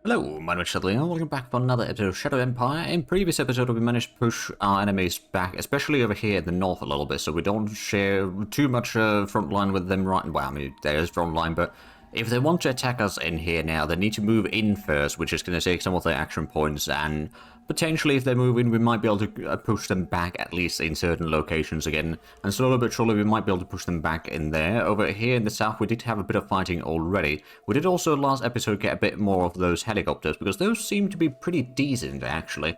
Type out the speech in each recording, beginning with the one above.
Hello, my name is Zhatelier. Welcome back for another episode of Shadow Empire. In previous episode, we managed to push our enemies back, especially over here in the north a little bit, so we don't share too much front line with them right. Well, I mean, there is front line, but if they want to attack us in here now, they need to move in first, which is going to take some of their action points, and potentially if they move in, we might be able to push them back at least in certain locations again, and slowly but surely we might be able to push them back in there. Over here in the south, we did have a bit of fighting already. We did also last episode get a bit more of those helicopters, because those seem to be pretty decent, actually.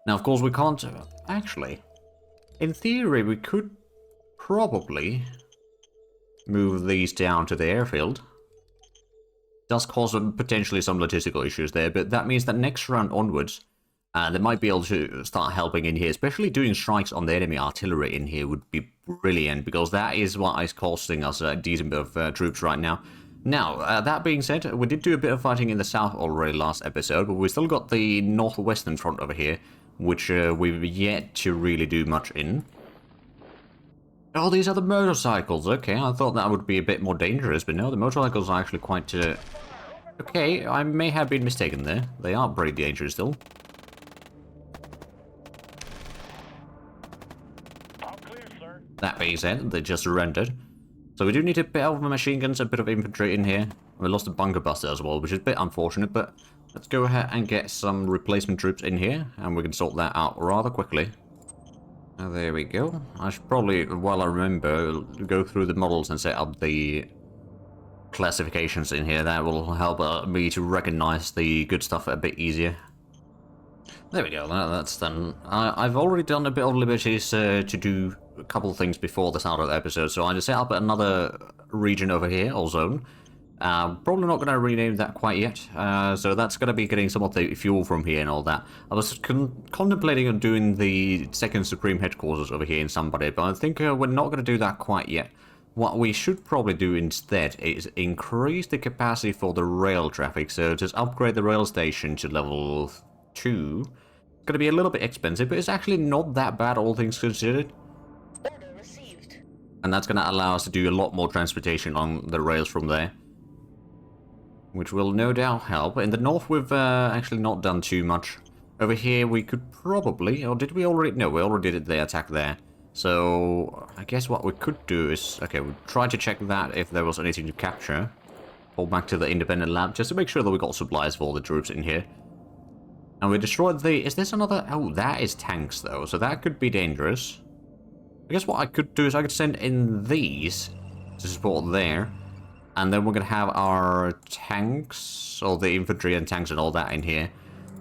Now, of course, we can't... Actually, in theory, we could probably move these down to the airfield. Does cause potentially some logistical issues there, but that means that next round onwards, they might be able to start helping in here, especially doing strikes on the enemy artillery in here would be brilliant, because that is what is costing us a decent bit of troops right now. Now, that being said, we did do a bit of fighting in the south already last episode, but we still got the northwestern front over here, which we've yet to really do much in. Oh, these are the motorcycles. Okay, I thought that would be a bit more dangerous, but no, the motorcycles are actually quite... Okay, I may have been mistaken there. They are pretty dangerous still. That being said, they just surrendered. So we do need a bit of machine guns, a bit of infantry in here. We lost a bunker buster as well, which is a bit unfortunate, but let's go ahead and get some replacement troops in here, and we can sort that out rather quickly. There we go. I should probably, while I remember, go through the models and set up the classifications in here. That will help me to recognize the good stuff a bit easier. There we go, that's done. I've already done a bit of liberties to do a couple of things before the start of the episode, so I just set up another region over here, or zone. Probably not going to rename that quite yet, so that's going to be getting some of the fuel from here and all that. I was contemplating on doing the second Supreme Headquarters over here in somebody, but I think we're not going to do that quite yet. What we should probably do instead is increase the capacity for the rail traffic, so just upgrade the rail station to level 2. It's going to be a little bit expensive, but it's actually not that bad, all things considered. Order received. And that's going to allow us to do a lot more transportation on the rails from there, which will no doubt help. In the north, we've actually not done too much. Over here, we could probably... Or did we already... No, we already did the attack there. So, I guess what we could do is... Okay, we'll try to check that if there was anything to capture. Pull back to the independent lab, just to make sure that we got supplies for all the troops in here. And we destroyed the... Is this another... Oh, that is tanks, though. So that could be dangerous. I guess what I could do is I could send in these to support there. And then we're going to have our tanks, or the infantry and tanks and all that in here.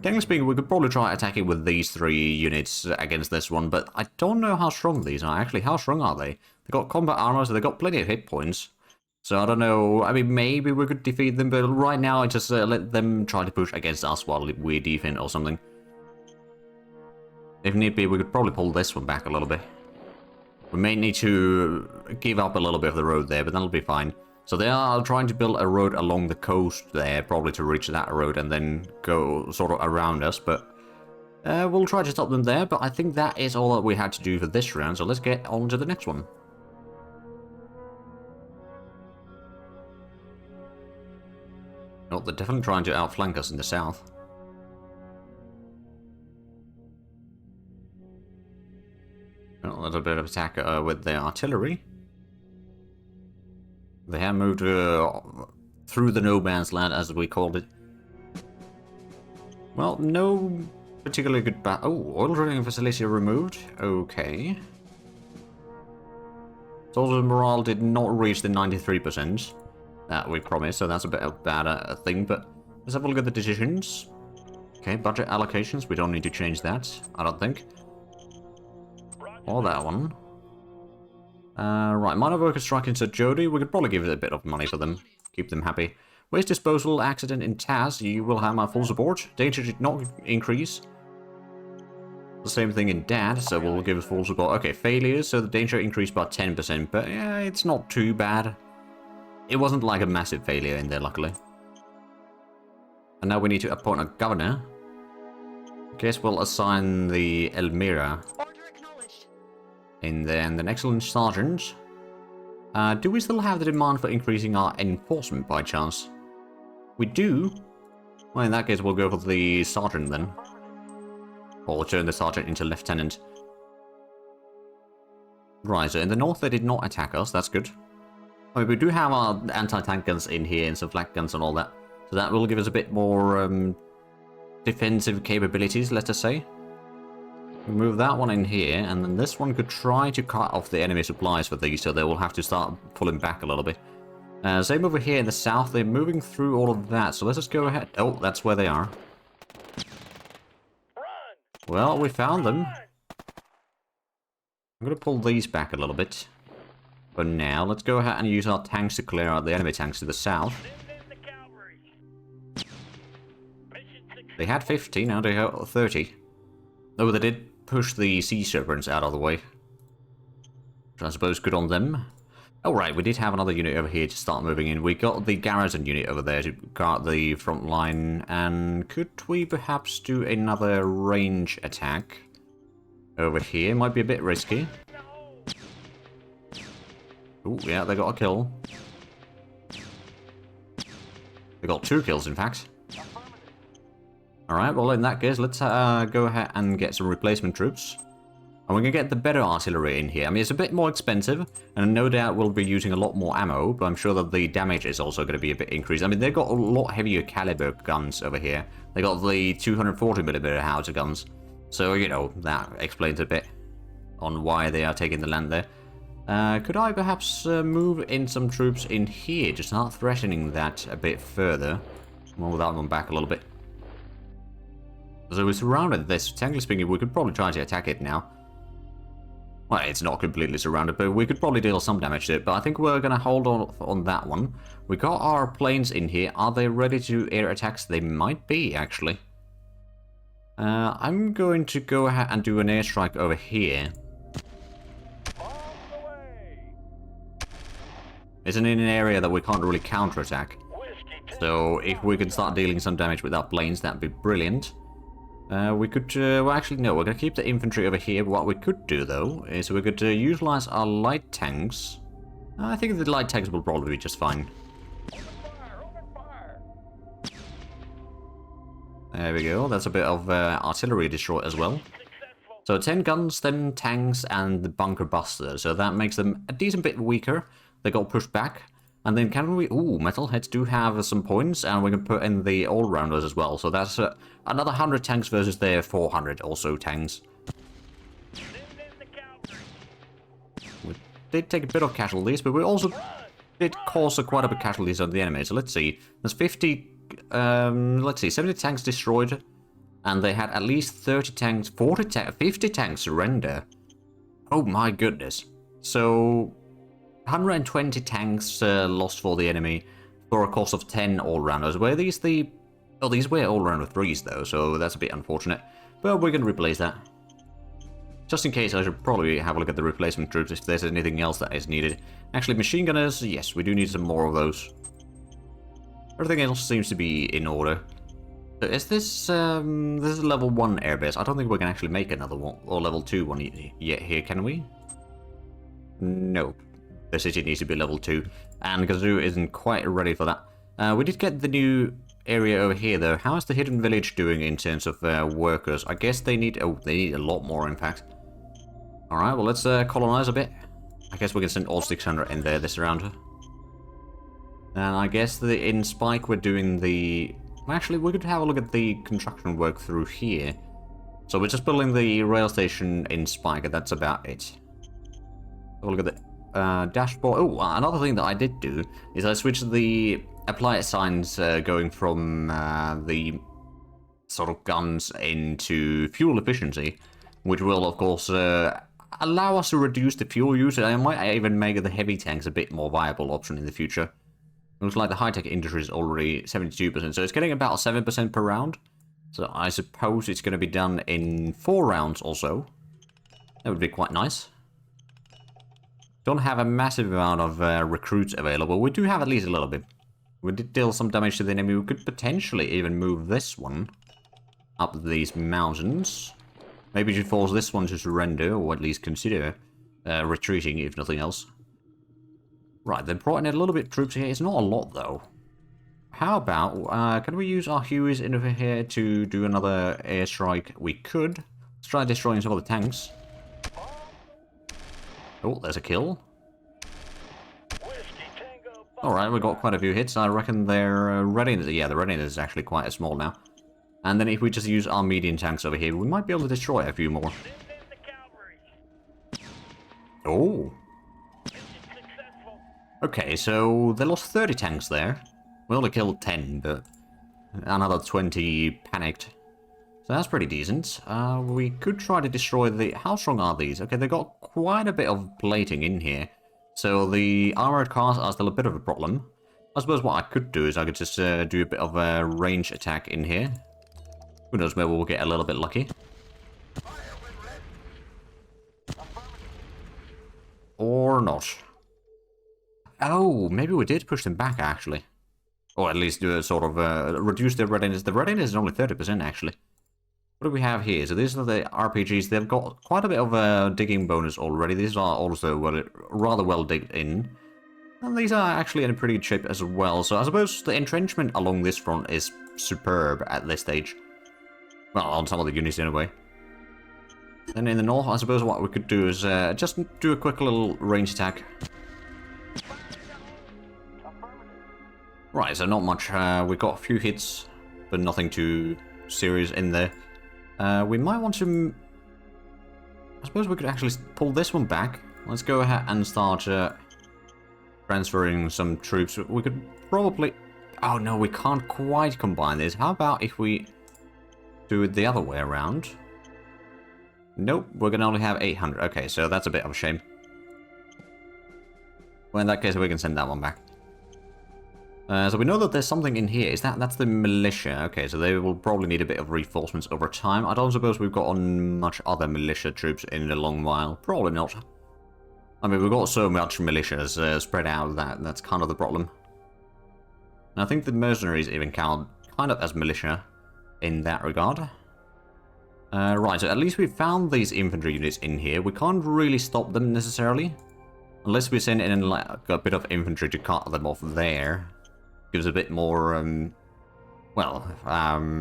Technically speaking, we could probably try attacking with these 3 units against this one, but I don't know how strong these are. Actually, how strong are they? They've got combat armor, so they've got plenty of hit points. So I don't know, I mean, maybe we could defeat them, but right now I just let them try to push against us while we defend or something. If need be, we could probably pull this one back a little bit. We may need to give up a little bit of the road there, but that'll be fine. So they are trying to build a road along the coast there, probably to reach that road and then go sort of around us, but we'll try to stop them there. But I think that is all that we had to do for this round, so let's get on to the next one. Oh, they're definitely trying to outflank us in the south. A little bit of attack with their artillery. They have moved through the no man's land, as we called it. Well, no particularly good oh, oil drilling facility removed. Okay. Soldier morale did not reach the 93% that we promised, so that's a bit of a bad thing, but let's have a look at the decisions. Okay, budget allocations, we don't need to change that, I don't think. Or that one. Right, minor workers strike into Zhate. We could probably give it a bit of money for them. Keep them happy. Waste disposal accident in Taz. You will have my full support. Danger did not increase. The same thing in Dad, so we'll give us full support. Okay, failures, so the danger increased by 10%, but yeah, it's not too bad. It wasn't like a massive failure in there, luckily. And now we need to appoint a governor. Guess we'll assign the Elmira in there, and an excellent sergeant. Do we still have the demand for increasing our enforcement by chance? We do. Well, in that case, we'll go for the sergeant then. Or turn the sergeant into lieutenant. Right, so in the north they did not attack us, that's good. I mean, we do have our anti-tank guns in here and some flak guns and all that. So that will give us a bit more defensive capabilities, let us say. We move that one in here, and then this one could try to cut off the enemy supplies for these, so they will have to start pulling back a little bit. Same over here in the south, they're moving through all of that, so let's just go ahead. Oh, that's where they are. Well, we found them. I'm going to pull these back a little bit. For now, let's go ahead and use our tanks to clear out the enemy tanks to the south. They had 50, now they have 30. Oh, they did push the sea serpents out of the way. Which I suppose good on them. Oh right, we did have another unit over here to start moving in. We got the garrison unit over there to guard the front line. And could we perhaps do another range attack? Over here, might be a bit risky. Oh, yeah, they got a kill. They got 2 kills, in fact. Alright, well, in that case, let's go ahead and get some replacement troops. And we can get the better artillery in here. I mean, it's a bit more expensive, and no doubt we'll be using a lot more ammo, but I'm sure that the damage is also going to be a bit increased. I mean, they've got a lot heavier caliber guns over here. They got the 240mm howitzer guns. So, you know, that explains a bit on why they are taking the land there. Could I perhaps move in some troops in here to start threatening that a bit further? Move that one back a little bit. So we surrounded this. Technically speaking, we could probably try to attack it now. Well, it's not completely surrounded, but we could probably deal some damage to it. But I think we're going to hold on that one. We got our planes in here. Are they ready to do air attacks? They might be, actually. I'm going to go ahead and do an airstrike over here. It's in an area that we can't really counterattack. So if we can start dealing some damage with our planes, that'd be brilliant. We could, well actually no, we're going to keep the infantry over here. What we could do though, is we could utilize our light tanks. I think the light tanks will probably be just fine. There we go, that's a bit of artillery destroy as well. So 10 guns, 10 tanks, and the bunker buster. So that makes them a decent bit weaker. They got pushed back. And then can we... Ooh, metalheads do have some points, and we can put in the all-rounders as well. So that's another 100 tanks versus their 400 also tanks. We did take a bit of casualties, but we also did cause quite a bit of casualties on the enemy. So let's see. There's 50... let's see, 70 tanks destroyed, and they had at least 30 tanks, 50 tanks surrender. Oh my goodness. So 120 tanks lost for the enemy for a cost of 10 all-rounders. Were these the... Oh, these were all-rounder 3s though, so that's a bit unfortunate. But we can replace that. Just in case, I should probably have a look at the replacement troops if there's anything else that is needed. Actually, machine gunners, yes, we do need some more of those. Everything else seems to be in order. So is this, this is level 1 airbase. I don't think we can actually make another one, or level 2 one yet here, can we? No. The city needs to be level 2, and Gazoo isn't quite ready for that. We did get the new area over here, though. How is the hidden village doing in terms of workers? I guess they need... Oh, they need a lot more, in fact. Alright, well, let's colonize a bit. I guess we can send all 600 in there this round. And I guess in Spike we're doing the... Actually, we could have a look at the construction work through here. So we're just building the rail station in Spike, and that's about it. Have a look at the... dashboard. Oh, another thing that I did do is I switched the apply signs going from the sort of guns into fuel efficiency, which will of course allow us to reduce the fuel use, and I might even make the heavy tanks a bit more viable option in the future. Looks like the high-tech industry is already 72%, so it's getting about 7% per round. So I suppose it's going to be done in 4 rounds or so. That would be quite nice. Don't have a massive amount of recruits available. We do have at least a little bit. We did deal some damage to the enemy. We could potentially even move this one up these mountains. Maybe to force this one to surrender, or at least consider retreating, if nothing else. Right, they brought in a little bit of troops here. It's not a lot, though. how about, can we use our Hueys in over here to do another airstrike? We could. Let's try destroying some of the tanks. Oh, there's a kill. Alright, we got quite a few hits. I reckon their readiness... Yeah, the readiness is actually quite small now. And then if we just use our medium tanks over here, we might be able to destroy a few more. Oh. Okay, so they lost 30 tanks there. We only killed 10, but another 20 panicked. So that's pretty decent. We could try to destroy the... How strong are these? Okay, they got quite a bit of plating in here. So the armored cars are still a bit of a problem. I suppose what I could do is I could just do a bit of a range attack in here. Who knows, maybe we'll get a little bit lucky. Or not. Oh, maybe we did push them back, actually. Or at least do a sort of reduce their readiness. The readiness is only 30%, actually. What do we have here? So these are the RPGs. They've got quite a bit of digging bonus already. These are also rather well digged in. And these are actually in a pretty good shape as well. So I suppose the entrenchment along this front is superb at this stage. Well, on some of the units anyway. Then in the north, I suppose what we could do is just do a quick little range attack. Right, so not much. We got a few hits, but nothing too serious in there. We might want to... I suppose we could actually pull this one back. Let's go ahead and start transferring some troops. We could probably... Oh no, we can't quite combine this. How about if we do it the other way around? Nope, we're going to only have 800. Okay, so that's a bit of a shame. Well, in that case, we can send that one back. So we know that there's something in here. That's the militia? Okay, so they will probably need a bit of reinforcements over time. I don't suppose we've got on much other militia troops in a long while. Probably not. I mean, we've got so much militias spread out that's kind of the problem. And I think the mercenaries even count kind of as militia in that regard. Right, so at least we've found these infantry units in here. We can't really stop them necessarily. Unless we send in like a bit of infantry to cut them off there. Gives a bit more,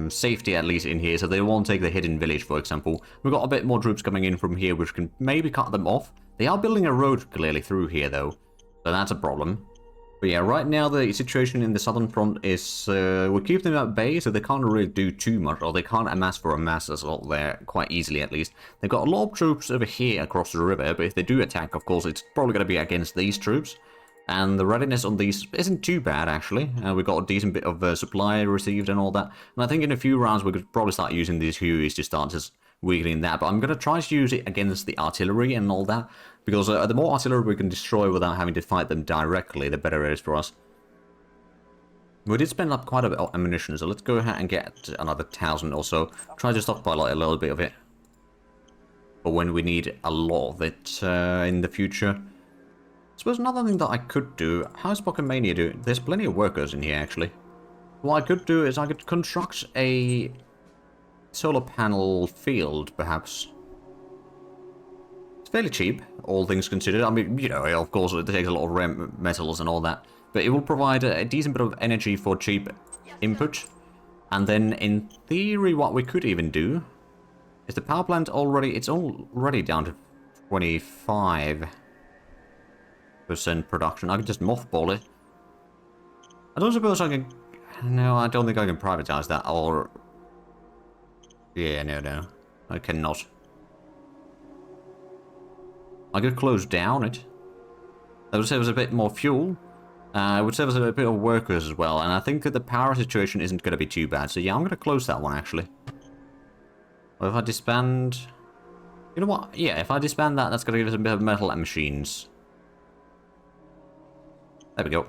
safety at least in here, so they won't take the hidden village, for example. We've got a bit more troops coming in from here, which can maybe cut them off. They are building a road clearly through here, though, so that's a problem. But yeah, right now the situation in the southern front is, we keep them at bay, so they can't really do too much, or they can't amass for a mass assault there, quite easily at least. They've got a lot of troops over here across the river, but if they do attack, of course, it's probably going to be against these troops. And the readiness on these isn't too bad, actually. We got a decent bit of supply received and all that. And I think in a few rounds we could probably start using these Hueys to start just weakening that. But I'm going to try to use it against the artillery and all that. Because the more artillery we can destroy without having to fight them directly, the better it is for us. We did spend up quite a bit of ammunition, so let's go ahead and get another 1,000 or so. Try to stockpile a little bit of it. But when we need a lot of it in the future. I suppose another thing that I could do, how's Pokemania doing? There's plenty of workers in here, actually. What I could do is I could construct a solar panel field, perhaps. It's fairly cheap, all things considered. I mean, you know, of course, it takes a lot of rare metals and all that. But it will provide a decent bit of energy for cheap input. And then, in theory, what we could even do is the power plant already, it's already down to 25% production. I can just mothball it. I don't suppose I can... No, I don't think I can privatize that, or... Yeah, no. I cannot. I could close down it. That would save us a bit more fuel. It would save us a bit of workers as well, and I think that the power situation isn't going to be too bad. So yeah, I'm going to close that one, actually. Or if I disband... You know what? Yeah, if I disband that, that's going to give us a bit of metal and machines. There we go.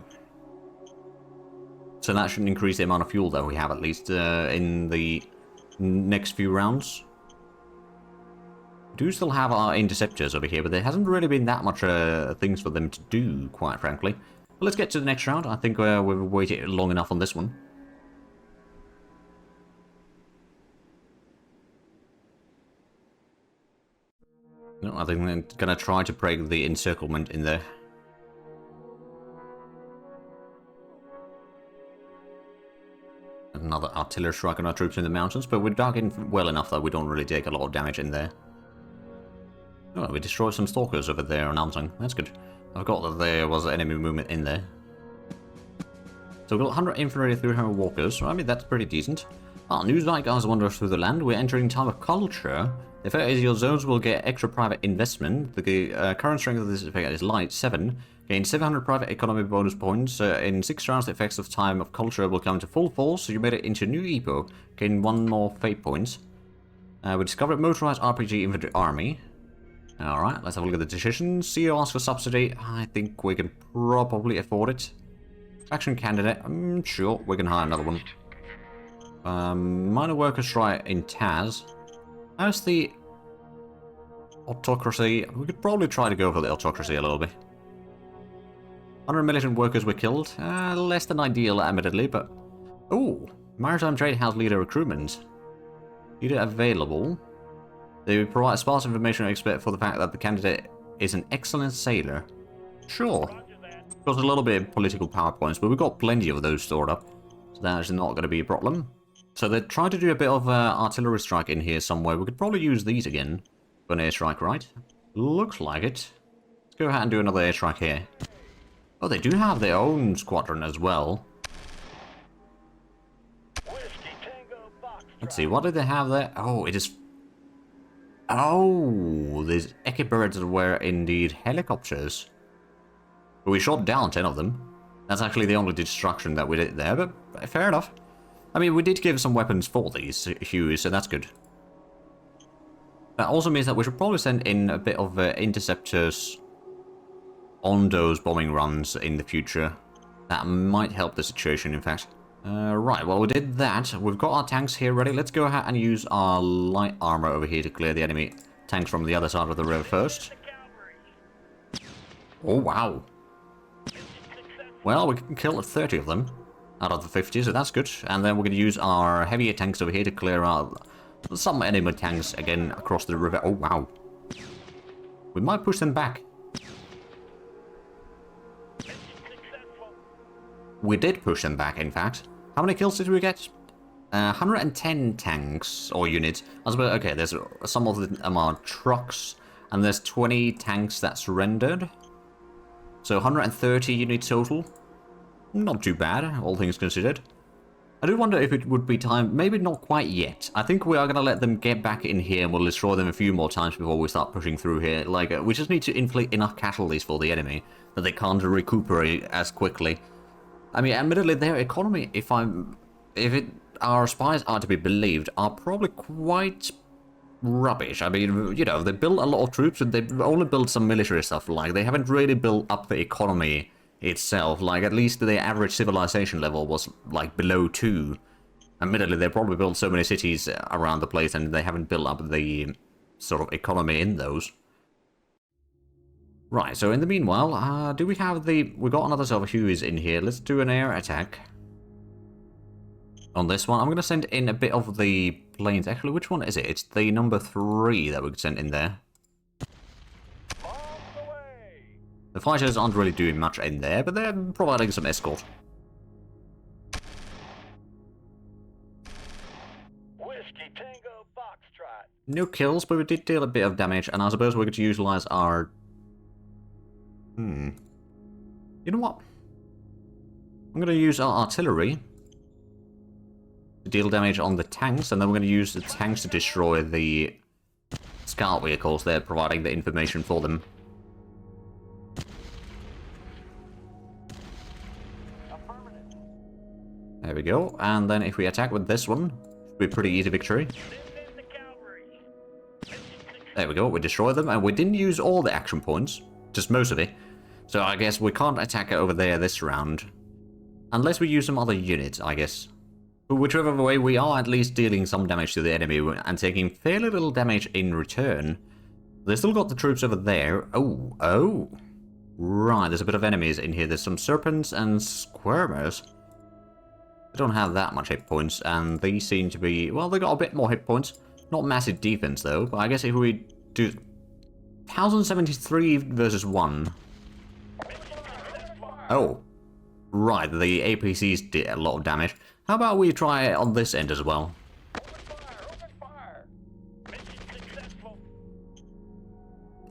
So that should increase the amount of fuel that we have, at least, in the next few rounds. We do still have our interceptors over here, but there hasn't really been that much things for them to do, quite frankly. But let's get to the next round. I think we've waited long enough on this one. No, I think I'm going to try to break the encirclement in there. another artillery strike on our troops in the mountains, but we're dug in well enough that we don't really take a lot of damage in there. Oh, we destroyed some stalkers over there on Amsung. That's good. I forgot that there was enemy movement in there. So we've got 100 infantry, 300 walkers. I mean, that's pretty decent. News like guys wander through the land. We're entering time of culture. The effect is your zones will get extra private investment. The current strength of this effect is light, 7. Gain 700 private economy bonus points. In 6 rounds, the effects of time of culture will come to full force, so you made it into new epo. Gain 1 more fate points. We discovered motorized RPG infantry army. Alright, let's have a look at the decisions. CEO asks for subsidy. I think we can probably afford it. Action candidate. Sure, we can hire another one. Minor worker strike in Taz. How's the autocracy? We could probably try to go for the autocracy a little bit. 100 militant workers were killed. Less than ideal, admittedly, but... Oh, Maritime Trade House leader recruitment. Leader available. They provide sparse information expert for the fact that the candidate is an excellent sailor. Sure. Got a little bit of political PowerPoints, but we've got plenty of those stored up. So that's not going to be a problem. So they're trying to do a bit of artillery strike in here somewhere. We could probably use these again for an airstrike, right? Looks like it. Let's go ahead and do another airstrike here. Oh, they do have their own squadron as well. Let's see, what did they have there? Oh, it is... Oh, these Eke birds were indeed helicopters. But we shot down 10 of them. That's actually the only destruction that we did there, but fair enough. I mean, we did give some weapons for these Hueys, so that's good. That also means that we should probably send in a bit of interceptors on those bombing runs in the future. That might help the situation, in fact. Right, well, we did that. We've got our tanks here ready. Let's go ahead and use our light armor over here to clear the enemy tanks from the other side of the river first. Oh, wow. Well, we can kill 30 of them out of the 50, so that's good. And then we're going to use our heavier tanks over here to clear out some enemy tanks again across the river. Oh, wow. We might push them back. We did push them back, in fact. How many kills did we get? 110 tanks, or units. I suppose, okay, there's some of them are trucks, and there's 20 tanks that surrendered. So 130 units total. Not too bad, all things considered. I do wonder if it would be time, maybe not quite yet. I think we are going to let them get back in here and we'll destroy them a few more times before we start pushing through here. Like, we just need to inflict enough casualties for the enemy that they can't recuperate as quickly. I mean, admittedly, their economy, our spies are to be believed, are probably quite rubbish. I mean, you know, they built a lot of troops and they've only built some military stuff. Like, they haven't really built up the economy itself. Like, at least the average civilization level was, like, below 2. Admittedly, they probably built so many cities around the place and they haven't built up the sort of economy in those. Right, so in the meanwhile, do we have we got another set of Hueys in here. Let's do an air attack. On this one, I'm going to send in a bit of the planes. Actually, which one is it? It's the number 3 that we could send in there. The fighters aren't really doing much in there, but they're providing some escort. Whiskey Tango Foxtrot. No kills, but we did deal a bit of damage, and I suppose we're going to utilize our... You know what? I'm going to use our artillery to deal damage on the tanks, and then we're going to use the tanks to destroy the scout vehicles. They're providing the information for them. There we go. And then if we attack with this one, should be a pretty easy victory. There we go. We destroyed them, and we didn't use all the action points, just most of it. So I guess we can't attack it over there this round. Unless we use some other units, I guess. But whichever way, we are at least dealing some damage to the enemy and taking fairly little damage in return. They still got the troops over there. Oh. Right, there's a bit of enemies in here. There's some serpents and squirmers. They don't have that much hit points, and they seem to be... Well, they got a bit more hit points. Not massive defense, though. But I guess if we do... 1073 versus 1... Oh. Right, the APCs did a lot of damage. How about we try it on this end as well? Open fire! Mission successful.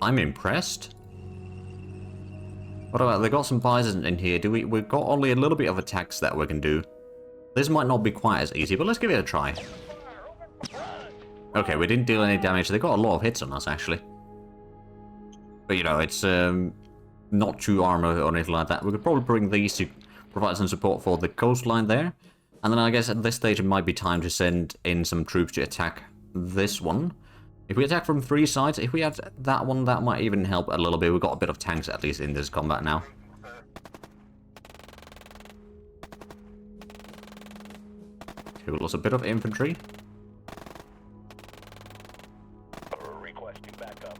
I'm impressed. What about, they got some bison in here. We've got only a little bit of attacks that we can do. This might not be quite as easy, but let's give it a try. Okay, we didn't deal any damage. They got a lot of hits on us, actually. But, you know, it's not true armor or anything like that. We could probably bring these to provide some support for the coastline there. And then I guess at this stage it might be time to send in some troops to attack this one. If we attack from 3 sides, if we had that one, that might even help a little bit. We've got a bit of tanks at least in this combat now. Okay, we lost a bit of infantry. Requesting backup.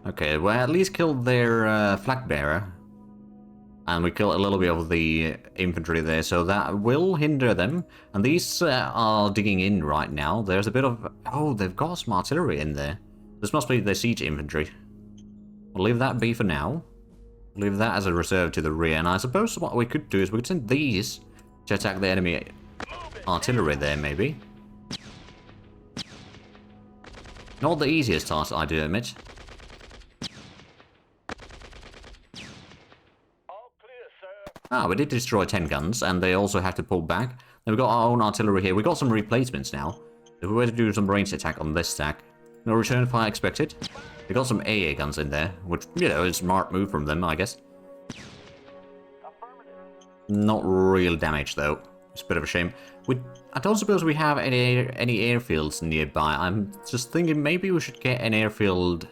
Okay, we at least killed their flag bearer. And we killed a little bit of the infantry there, so that will hinder them. And these are digging in right now. There's a bit of... Oh, they've got some artillery in there. This must be the siege infantry. We'll leave that be for now. Leave that as a reserve to the rear. And I suppose what we could do is we could send these to attack the enemy artillery there, maybe. Not the easiest task, I do admit. Ah, we did destroy 10 guns, and they also have to pull back. Then we've got our own artillery here. We've got some replacements now. If we were to do some ranged attack on this stack, no return fire expected. We got some AA guns in there, which, you know, is a smart move from them, I guess. Not real damage, though. It's a bit of a shame. I don't suppose we have any airfields nearby. I'm just thinking maybe we should get an airfield.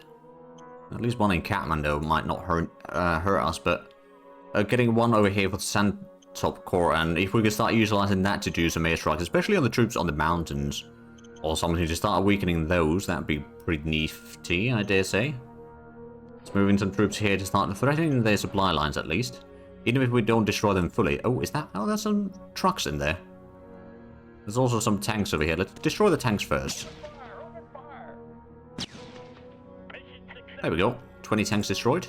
At least one in Kathmandu might not hurt us, but... getting one over here for the Sandtop Corps, and if we could start utilizing that to do some airstrikes, especially on the troops on the mountains, or something to start weakening those, that'd be pretty nifty, I dare say. Let's move in some troops here to start threatening their supply lines at least, even if we don't destroy them fully. Oh, is that? Oh, there's some trucks in there. There's also some tanks over here. Let's destroy the tanks first. There we go. 20 tanks destroyed.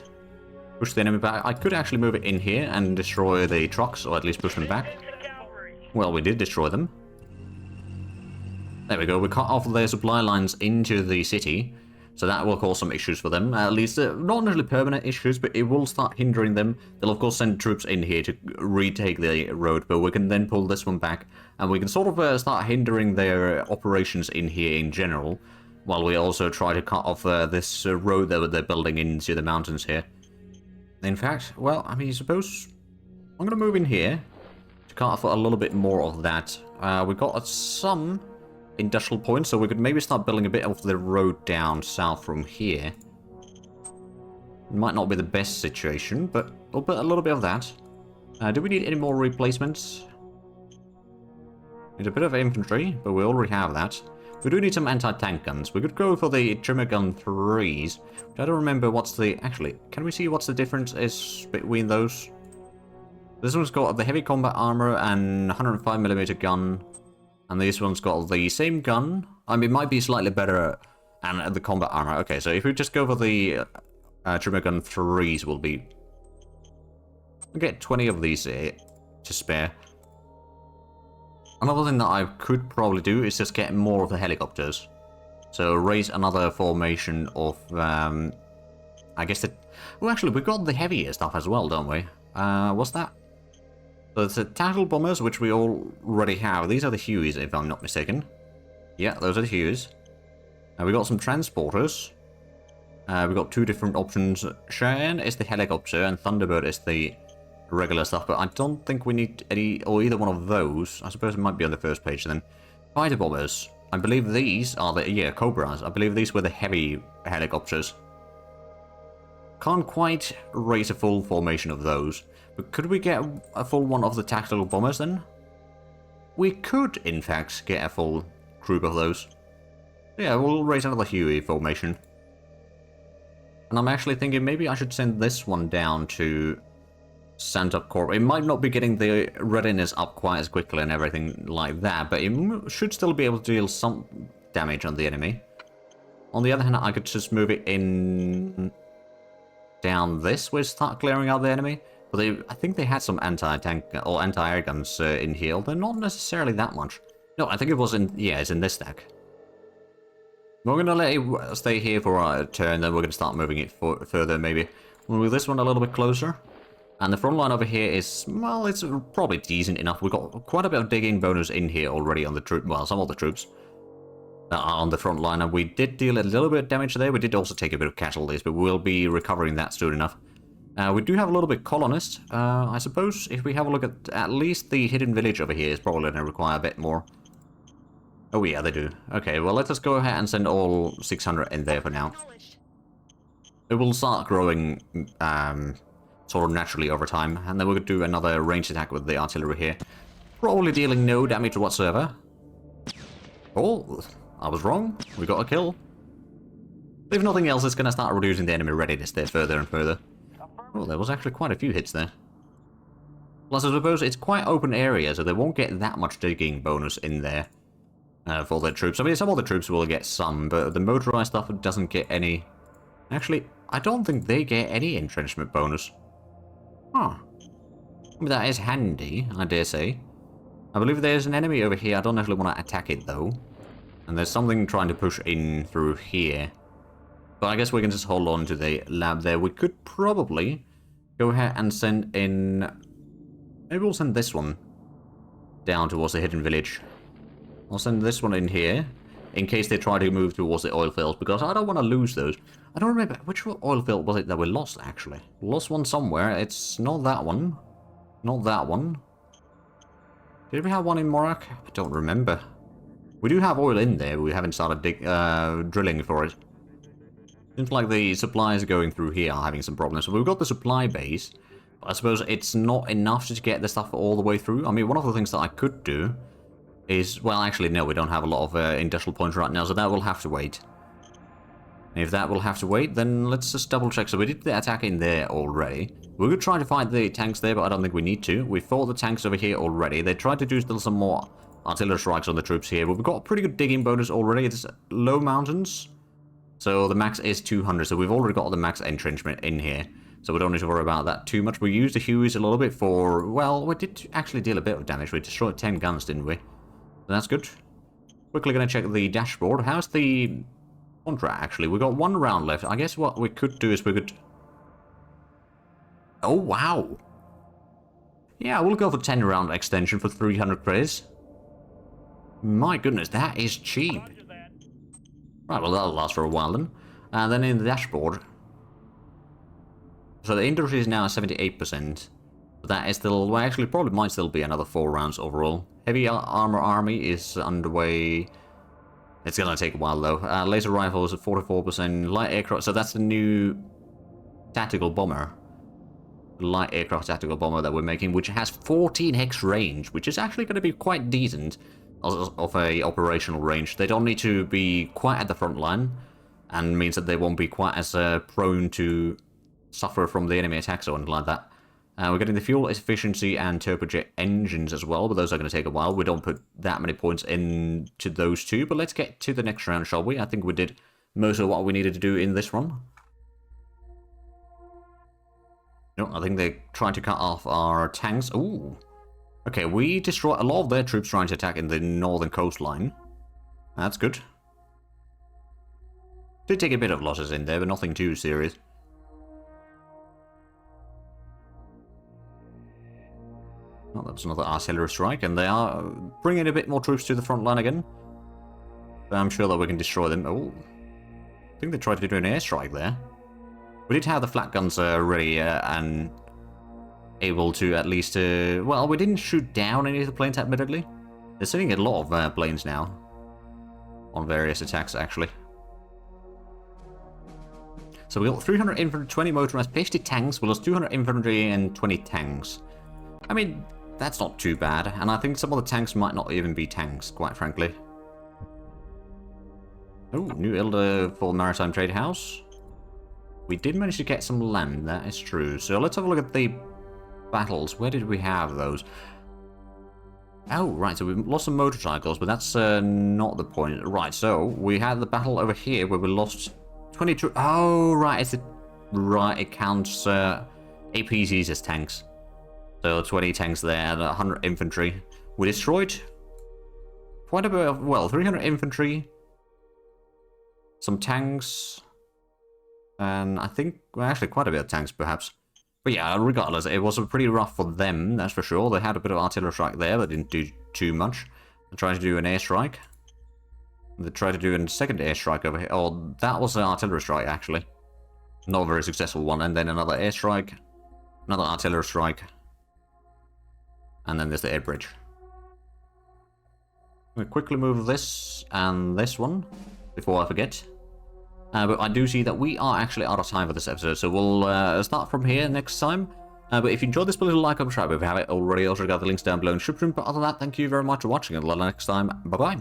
Push the enemy back. I could actually move it in here and destroy the trucks, or at least push them back. Well, we did destroy them. There we go. We cut off their supply lines into the city, so that will cause some issues for them. At least, not necessarily permanent issues, but it will start hindering them. They'll, of course, send troops in here to retake the road, but we can then pull this one back, and we can sort of start hindering their operations in here in general, while we also try to cut off this road that they're building into the mountains here. In fact, well, I mean, suppose I'm going to move in here to cut off a little bit more of that. We've got some industrial points, so we could maybe start building a bit of the road down south from here. Might not be the best situation, but we'll put a little bit of that. Do we need any more replacements? Need a bit of infantry, but we already have that. We do need some anti-tank guns. We could go for the trimmer gun 3s. I don't remember what's the... Actually, can we see what's the difference is between those? This one's got the heavy combat armor and 105mm gun. And this one's got the same gun. I mean, it might be slightly better and the combat armor. Okay, so if we just go for the trimmer gun 3s, will be... We'll get 20 of these to spare. Another thing that I could probably do is just get more of the helicopters. So raise another formation of, I guess that... Well, actually, we've got the heavier stuff as well, don't we? What's that? So it's the tactical bombers, which we already have. These are the Hueys, if I'm not mistaken. Yeah, those are the Hueys. We've got some transporters. We've got 2 different options. Cheyenne is the helicopter, and Thunderbird is the regular stuff, but I don't think we need any, or either one of those. I suppose it might be on the first page then. Fighter bombers. I believe these are the, yeah, Cobras. I believe these were the heavy helicopters. Can't quite raise a full formation of those, but could we get a full one of the tactical bombers then? We could, in fact, get a full group of those. Yeah, we'll raise another Huey formation. And I'm actually thinking maybe I should send this one down to Sandtop Corps. It might not be getting the readiness up quite as quickly and everything like that, but it should still be able to deal some damage on the enemy. On the other hand, I could just move it in down this way, start clearing out the enemy. But I think they had some anti-tank or anti-air guns in here. They're not necessarily that much. No, I think it was in, yeah, it's in this stack. We're going to let it stay here for a turn, then we're going to start moving it further, maybe. We'll move this one a little bit closer. And the front line over here is, well, it's probably decent enough. We've got quite a bit of digging bonus in here already on the troop, well, some of the troops that are on the front line. And we did deal a little bit of damage there. We did also take a bit of casualties, but we'll be recovering that soon enough. We do have a little bit colonist. I suppose if we have a look at least the hidden village over here is probably going to require a bit more. Oh yeah, they do. Okay, well let us go ahead and send all 600 in there for now. It will start growing sort of naturally over time, and then we'll do another ranged attack with the artillery here. Probably dealing no damage whatsoever. Oh, I was wrong. We got a kill. If nothing else, it's going to start reducing the enemy readiness there further and further. Oh, there was actually quite a few hits there. Plus, I suppose it's quite open area, so they won't get that much digging bonus in there. For the troops. I mean, some of the troops will get some, but the motorized stuff doesn't get any. Actually, I don't think they get any entrenchment bonus. Huh. I mean, that is handy, I dare say. I believe there's an enemy over here. I don't actually want to attack it, though. And there's something trying to push in through here. But I guess we can just hold on to the lab there. We could probably go ahead and send in... Maybe we'll send this one down towards the hidden village. I'll send this one in here, in case they try to move towards the oil fields, because I don't want to lose those. I don't remember, which oil field was it that we lost, actually? We lost one somewhere. It's not that one. Not that one. Did we have one in Morak? I don't remember. We do have oil in there, but we haven't started drilling for it. Seems like the supplies going through here are having some problems. So we've got the supply base, but I suppose it's not enough to get the stuff all the way through. I mean, one of the things that I could do is, well, actually, no, we don't have a lot of industrial points right now, so that will have to wait. And if that will have to wait, then let's just double check. So we did the attack in there already. We could try to fight the tanks there, but I don't think we need to. We fought the tanks over here already. They tried to do still some more artillery strikes on the troops here, but we've got a pretty good digging bonus already. It's low mountains, so the max is 200, so we've already got the max entrenchment in here. So we don't need to worry about that too much. We used the Hueys a little bit for, well, we did actually deal a bit of damage. We destroyed 10 guns, didn't we? That's good. Quickly going to check the dashboard. How's the contract, actually? We've got one round left. I guess what we could do is we could... Oh, wow. Yeah, we'll go for 10 round extension for 300 credits. My goodness, that is cheap. Right, well, that'll last for a while then. And then in the dashboard... So the industry is now 78%. But that is still... Well, actually, probably might still be another 4 rounds overall. Heavy armor army is underway. It's gonna take a while though. Laser rifles at 44%. Light aircraft. So that's the new tactical bomber. Light aircraft tactical bomber that we're making, which has 14 hex range, which is actually going to be quite decent of a operational range. They don't need to be quite at the front line, and means that they won't be quite as prone to suffer from the enemy attacks or anything like that. We're getting the fuel efficiency and turbojet engines as well, but those are going to take a while. We don't put that many points into those two, but let's get to the next round, shall we? I think we did most of what we needed to do in this one. No, I think they're trying to cut off our tanks. Ooh. Okay, we destroyed a lot of their troops trying to attack in the northern coastline. That's good. Did take a bit of losses in there, but nothing too serious. Oh, that's another artillery strike, and they are bringing a bit more troops to the front line again. But I'm sure that we can destroy them. Oh, I think they tried to do an airstrike there. We did have the flat guns ready and able to at least... well, we didn't shoot down any of the planes, admittedly. They're sitting a lot of planes now. On various attacks, actually. So we got 300 infantry, 20 motorized, 50 tanks. We lost 200 infantry and 20 tanks. I mean, that's not too bad. And I think some of the tanks might not even be tanks, quite frankly. Oh, new elder for Maritime Trade House. We did manage to get some land, that is true. So let's have a look at the battles. Where did we have those? Oh, right, so we lost some motorcycles, but that's not the point. Right, so we had the battle over here where we lost 22... Oh, right, it's a... Right, it counts APCs as tanks. So 20 tanks there and 100 infantry. We destroyed quite a bit of, well, 300 infantry, some tanks, and I think, well, actually quite a bit of tanks perhaps. But yeah, regardless, it was pretty rough for them, that's for sure. They had a bit of artillery strike there, but didn't do too much. They tried to do an airstrike. They tried to do a second airstrike over here. Oh, that was an artillery strike, actually. Not a very successful one. And then another airstrike, another artillery strike, and then there's the air bridge. We'll quickly move this and this one before I forget. But I do see that we are actually out of time for this episode, so we'll start from here next time. But if you enjoyed this, please like and subscribe if you haven't already. Also got the links down below in the description. But other than that, thank you very much for watching, and until next time, bye-bye.